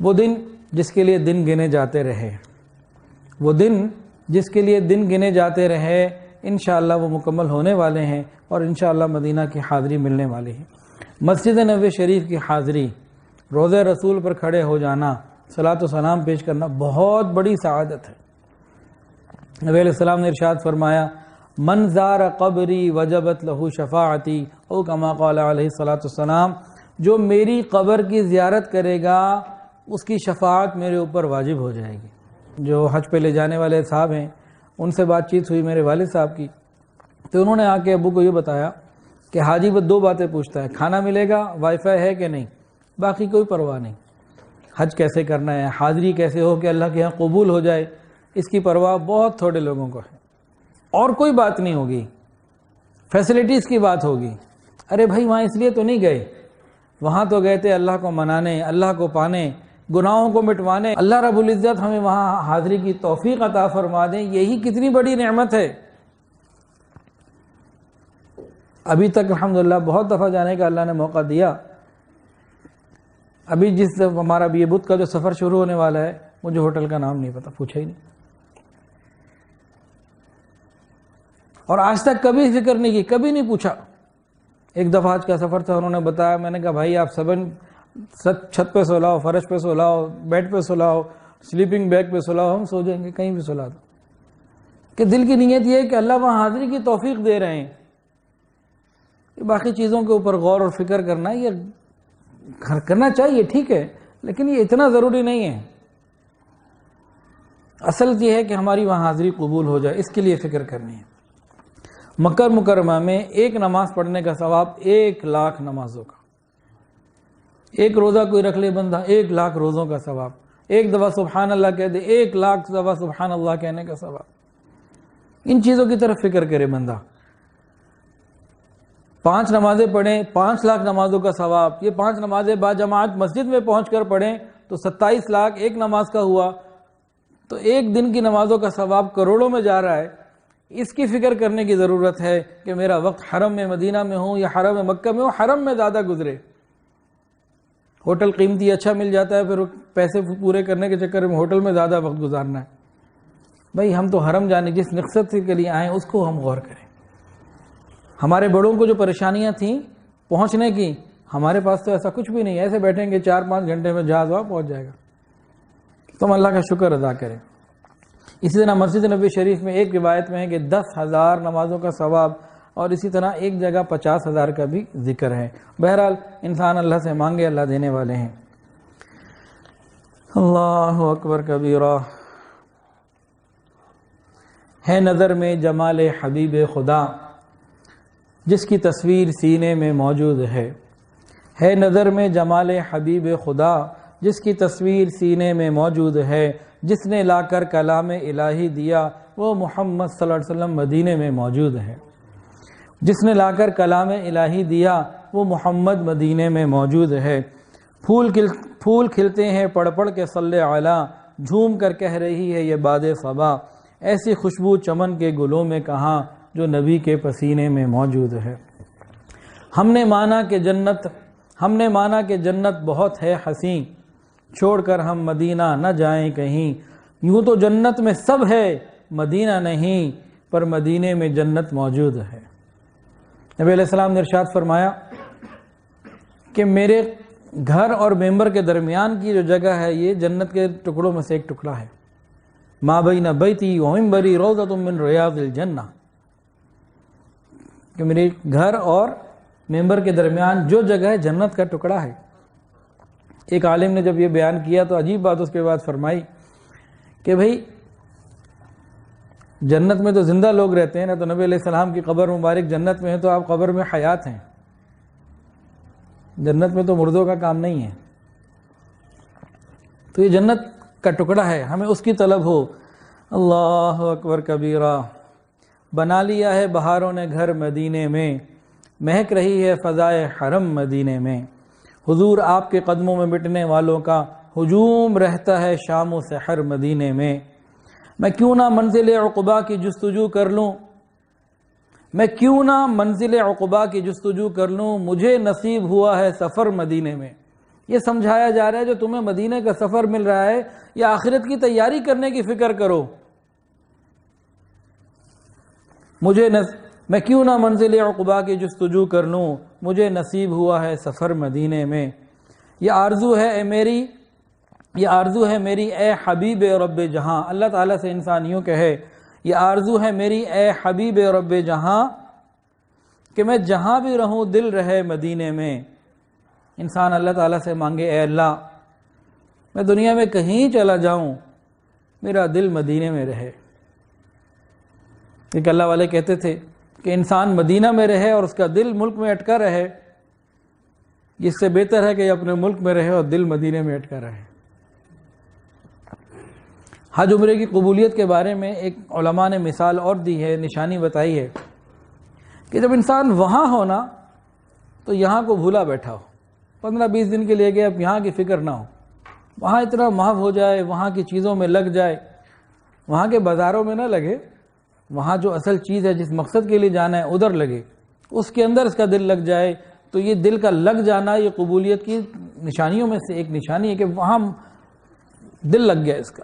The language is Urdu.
وہ دن جس کے لیے دن گنے جاتے رہے، وہ دن جس کے لیے دن گنے جاتے رہے، انشاءاللہ وہ مکمل ہونے والے ہیں اور انشاءاللہ مدینہ کی حاضری ملنے والی ہے۔ مسجد نبوی شریف کی حاضری، روضہ رسول پر کھڑے ہو جانا، صلاۃ و سلام پیش کرنا بہت بڑی سعادت ہے۔ نبی علیہ السلام نے ارشاد فرمایا، من زار قبری وجبت لہ شفاعتی، او کما قال علیہ الصلوۃ والسلام، جو میری قبر کی زیارت کرے گا اس کی شفاعت میرے اوپر واجب ہو جائے گی۔ جو حج پہ لے جانے والے صاحب ہیں ان سے بات چیت ہوئی میرے والد صاحب کی، تو انہوں نے آ کے ابو کو یہ بتایا کہ حاجی بس دو باتیں پوچھتا ہے، کھانا ملے گا، وائی فائی ہے کہ نہیں، باقی کوئی پرواہ نہیں۔ حج کیسے کرنا ہے، حاضری کیسے ہو کہ اللہ کے یہاں قبول ہو جائے، اس کی پرواہ بہت تھوڑے لوگوں کو ہے۔ اور کوئی بات نہیں ہوگی، فیسلٹیز کی بات ہوگی۔ ارے بھائی وہاں اس لیے تو نہیں گئے، وہاں تو گئے تھے اللہ کو منانے، اللہ کو پانے، گناہوں کو مٹوانے۔ اللہ رب العزت ہمیں وہاں حاضری کی توفیق عطا فرما دیں، یہی کتنی بڑی نعمت ہے۔ ابھی تک الحمدللہ بہت دفعہ جانے کا اللہ نے موقع دیا۔ ابھی جس ہمارا یہ بدھ کا جو سفر شروع ہونے والا ہے، مجھے ہوٹل کا نام نہیں پتا، پوچھا ہی نہیں، اور آج تک کبھی فکر نہیں کی، کبھی نہیں پوچھا۔ ایک دفعہ آج کا سفر تھا، انہوں نے بتایا، میں نے کہا بھائی آپ چھت پہ سو لاؤ، فرش پہ سو لاؤ، بیڈ پہ سو لاؤ، سلیپنگ بیگ پہ سو لاؤ، ہم سو جائیں گے، کہیں بھی سلا دو۔ کہ دل کی نیت یہ ہے کہ اللہ وہاں حاضری کی توفیق دے رہے ہیں۔ باقی چیزوں کے اوپر غور اور فکر کرنا یہ کرنا چاہیے، ٹھیک ہے، لیکن یہ اتنا ضروری نہیں ہے۔ اصل یہ ہے کہ ہماری وہاں حاضری قبول ہو جائے، اس کے لیے فکر کرنی ہے۔ مکہ مکرمہ میں ایک نماز پڑھنے کا ثواب 1,00,000 نمازوں کا، ایک روزہ کوئی رکھ لے بندہ، 1,00,000 روزوں کا ثواب، ایک دفعہ سبحان اللہ کہہ دے، 1,00,000 دفعہ سبحان اللہ کہنے کا ثواب۔ ان چیزوں کی طرف فکر کرے بندہ۔ 5 نمازیں پڑھیں، 5,00,000 نمازوں کا ثواب۔ یہ 5 نمازیں باجماعت مسجد میں پہنچ کر پڑھیں تو 27,00,000 ایک نماز کا ہوا، تو ایک دن کی نمازوں کا ثواب کروڑوں میں جا رہا ہے۔ اس کی فکر کرنے کی ضرورت ہے کہ میرا وقت حرم میں مدینہ میں ہوں یا حرم مکہ میں ہوں، حرم میں زیادہ گزرے۔ ہوٹل قیمتی اچھا مل جاتا ہے، پھر پیسے پورے کرنے کے چکر میں ہوٹل میں زیادہ وقت گزارنا ہے۔ بھائی ہم تو حرم جانے جس مقصد کے لیے آئیں اس کو ہم غور کریں۔ ہمارے بڑوں کو جو پریشانیاں تھیں پہنچنے کی، ہمارے پاس تو ایسا کچھ بھی نہیں ہے، ایسے بیٹھیں گے 4-5 گھنٹے میں جہاز وہاں پہنچ جائے گا۔ تو ہم اللہ کا شکر ادا کریں۔ اسی طرح مسجد نبوی شریف میں ایک روایت میں ہے کہ 10,000 نمازوں کا ثواب، اور اسی طرح ایک جگہ 50,000 کا بھی ذکر ہے۔ بہرحال انسان اللہ سے مانگے، اللہ دینے والے ہیں۔ اللہ اکبر کبیرہ۔ ہے نظر میں جمال حبیب خدا، جس کی تصویر سینے میں موجود ہے۔ ہے نظر میں جمال حبیب خدا، جس کی تصویر سینے میں موجود ہے۔ جس نے لا کر کلام الہی دیا، وہ محمد صلی اللہ علیہ وسلم مدینے میں موجود ہے۔ جس نے لا کر کلام الہی دیا، وہ محمد مدینے میں موجود ہے۔ پھول کھلتے ہیں پڑھ پڑھ کے صلی علی، جھوم کر کہہ رہی ہے یہ باد صبا، ایسی خوشبو چمن کے گلوں میں کہاں، جو نبی کے پسینے میں موجود ہے۔ ہم نے مانا کہ جنت بہت ہے حسین، چھوڑ کر ہم مدینہ نہ جائیں کہیں۔ یوں تو جنت میں سب ہے، مدینہ نہیں، پر مدینے میں جنت موجود ہے۔ نبی علیہ السلام نے ارشاد فرمایا کہ میرے گھر اور ممبر کے درمیان کی جو جگہ ہے، یہ جنت کے ٹکڑوں میں سے ایک ٹکڑا ہے۔ ما بین بیتی و منبری روضۃ من ریاض الجنہ، کہ میرے گھر اور ممبر کے درمیان جو جگہ ہے جنت کا ٹکڑا ہے۔ ایک عالم نے جب یہ بیان کیا تو عجیب بات اس کے بعد فرمائی کہ بھئی جنت میں تو زندہ لوگ رہتے ہیں نا، تو نبی علیہ السلام کی قبر مبارک جنت میں ہے، تو آپ قبر میں حیات ہیں، جنت میں تو مردوں کا کام نہیں ہے۔ تو یہ جنت کا ٹکڑا ہے، ہمیں اس کی طلب ہو۔ اللہ اکبر کبیرہ۔ بنا لیا ہے بہاروں نے گھر مدینے میں، مہک رہی ہے فضائے حرم مدینے میں۔ حضور آپ کے قدموں میں مٹنے والوں کا ہجوم رہتا ہے شام و سحر مدینے میں۔ میں کیوں نہ منزل عقبا کی جستجو کر لوں، میں کیوں نہ منزل عقبا کی جستجو کر لوں، مجھے نصیب ہوا ہے سفر مدینے میں۔ یہ سمجھایا جا رہا ہے جو تمہیں مدینہ کا سفر مل رہا ہے یہ آخرت کی تیاری کرنے کی فکر کرو. میں کیوں نہ منزل عقبہ کی جستجو کر لوں، مجھے نصیب ہوا ہے سفر مدینے میں. یہ آرزو ہے میری اے حبیب رب جہاں. اللہ تعالیٰ سے انسان یوں کہے یہ آرزو ہے میری اے حبیب رب جہاں کہ میں جہاں بھی رہوں دل رہے مدینے میں. انسان اللہ تعالیٰ سے مانگے اے اللہ میں دنیا میں کہیں چلا جاؤں میرا دل مدینے میں رہے. کیونکہ اللہ والے کہتے تھے کہ انسان مدینہ میں رہے اور اس کا دل ملک میں اٹکا رہے، اس سے بہتر ہے کہ یہ اپنے ملک میں رہے اور دل مدینے میں اٹکا رہے. حج عمرے کی قبولیت کے بارے میں ایک علماء نے مثال اور دی ہے، نشانی بتائی ہے کہ جب انسان وہاں ہونا تو یہاں کو بھولا بیٹھا ہو. 15-20 دن کے لیے گئے، اب یہاں کی فکر نہ ہو، وہاں اتنا محو ہو جائے، وہاں کی چیزوں میں لگ جائے، وہاں کے بازاروں میں نہ لگے، وہاں جو اصل چیز ہے جس مقصد کے لیے جانا ہے ادھر لگے، اس کے اندر اس کا دل لگ جائے. تو یہ دل کا لگ جانا یہ قبولیت کی نشانیوں میں سے ایک نشانی ہے کہ وہاں دل لگ گیا اس کا.